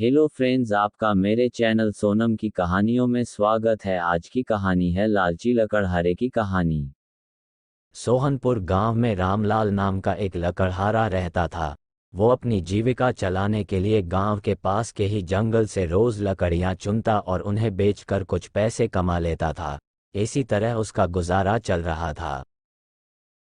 Hello friends, आपका मेरे channel Sonam की कहानियों में स्वागत है। आज की कहानी है लालची लकड़हारे की कहानी। सोहनपुर गांव में रामलाल नाम का एक लकड़हारा रहता था। वो अपनी जीविका चलाने के लिए गांव के पास के ही जंगल से रोज लकड़ियां चुनता और उन्हें बेचकर कुछ पैसे कमा लेता था। इसी तरह उसका गुजारा चल रहा था।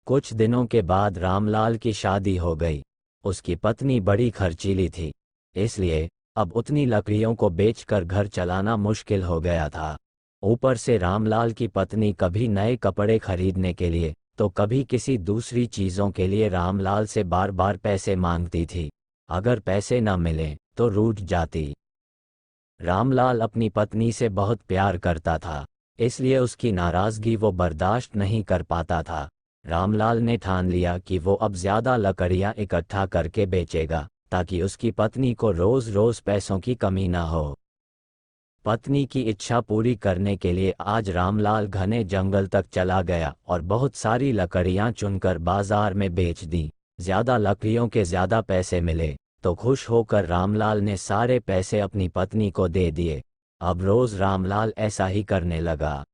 कुछ दिनों के बाद रामलाल की शादी हो गई। उसकी पत्नी बड़ी खर्चीली थी, इसलिए अब उतनी लकड़ियों को बेचकर घर चलाना मुश्किल हो गया था। ऊपर से रामलाल की पत्नी कभी नए कपड़े खरीदने के लिए तो कभी किसी दूसरी चीज़ों के लिए रामलाल से बार बार पैसे मांगती थी। अगर पैसे न मिले तो रूठ जाती। रामलाल अपनी पत्नी से बहुत प्यार करता था, इसलिए उसकी नाराज़गी वो बर्दाश्त नहीं कर पाता था। रामलाल ने ठान लिया कि वो अब ज़्यादा लकड़ियाँ इकट्ठा करके बेचेगा ताकि उसकी पत्नी को रोज़ रोज़ पैसों की कमी ना हो। पत्नी की इच्छा पूरी करने के लिए आज रामलाल घने जंगल तक चला गया और बहुत सारी लकड़ियां चुनकर बाजार में बेच दी। ज्यादा लकड़ियों के ज्यादा पैसे मिले तो खुश होकर रामलाल ने सारे पैसे अपनी पत्नी को दे दिए। अब रोज रामलाल ऐसा ही करने लगा।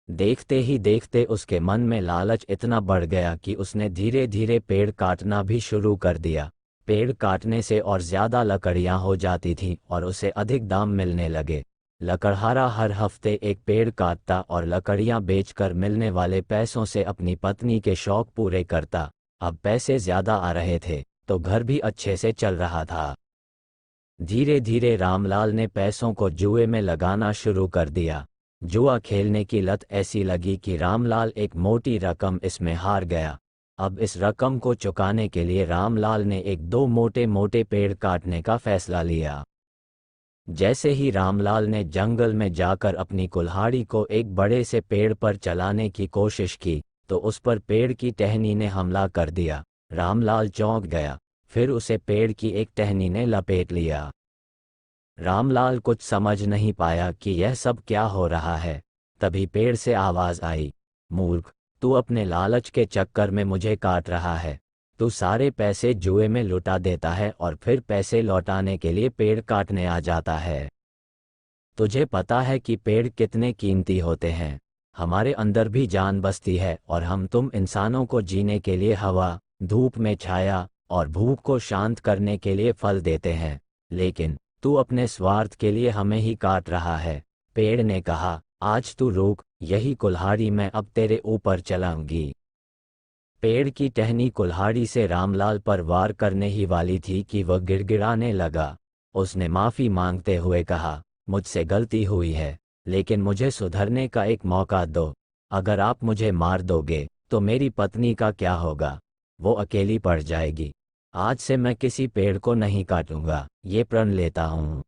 देखते ही देखते उसके मन में लालच इतना बढ़ गया कि उसने धीरे धीरे पेड़ काटना भी शुरू कर दिया। पेड़ काटने से और ज्यादा लकड़ियां हो जाती थीं और उसे अधिक दाम मिलने लगे। लकड़हारा हर हफ्ते एक पेड़ काटता और लकड़ियां बेचकर मिलने वाले पैसों से अपनी पत्नी के शौक पूरे करता। अब पैसे ज्यादा आ रहे थे तो घर भी अच्छे से चल रहा था। धीरे धीरे रामलाल ने पैसों को जुए में लगाना शुरू कर दिया। जुआ खेलने की लत ऐसी लगी कि रामलाल एक मोटी रकम इसमें हार गया। अब इस रकम को चुकाने के लिए रामलाल ने एक दो मोटे मोटे पेड़ काटने का फैसला लिया। जैसे ही रामलाल ने जंगल में जाकर अपनी कुल्हाड़ी को एक बड़े से पेड़ पर चलाने की कोशिश की तो उस पर पेड़ की टहनी ने हमला कर दिया। रामलाल चौंक गया, फिर उसे पेड़ की एक टहनी ने लपेट लिया। रामलाल कुछ समझ नहीं पाया कि यह सब क्या हो रहा है। तभी पेड़ से आवाज आई, मूर्ख, तू अपने लालच के चक्कर में मुझे काट रहा है। तू सारे पैसे जुए में लुटा देता है और फिर पैसे लौटाने के लिए पेड़ काटने आ जाता है। तुझे पता है कि पेड़ कितने कीमती होते हैं। हमारे अंदर भी जान बसती है और हम तुम इंसानों को जीने के लिए हवा, धूप में छाया और भूख को शांत करने के लिए फल देते हैं, लेकिन तू अपने स्वार्थ के लिए हमें ही काट रहा है। पेड़ ने कहा, आज तू रुक, यही कुल्हाड़ी मैं अब तेरे ऊपर चलाऊंगी। पेड़ की टहनी कुल्हाड़ी से रामलाल पर वार करने ही वाली थी कि वह गिड़गिड़ाने लगा। उसने माफी मांगते हुए कहा, मुझसे गलती हुई है, लेकिन मुझे सुधरने का एक मौका दो। अगर आप मुझे मार दोगे तो मेरी पत्नी का क्या होगा? वो अकेली पड़ जाएगी। आज से मैं किसी पेड़ को नहीं काटूंगा, ये प्रण लेता हूँ।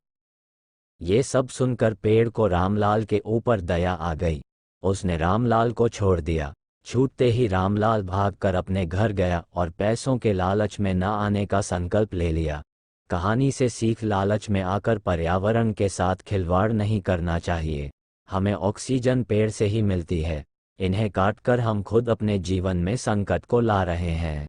ये सब सुनकर पेड़ को रामलाल के ऊपर दया आ गई। उसने रामलाल को छोड़ दिया। छूटते ही रामलाल भागकर अपने घर गया और पैसों के लालच में न आने का संकल्प ले लिया। कहानी से सीख, लालच में आकर पर्यावरण के साथ खिलवाड़ नहीं करना चाहिए। हमें ऑक्सीजन पेड़ से ही मिलती है, इन्हें काटकर हम खुद अपने जीवन में संकट को ला रहे हैं।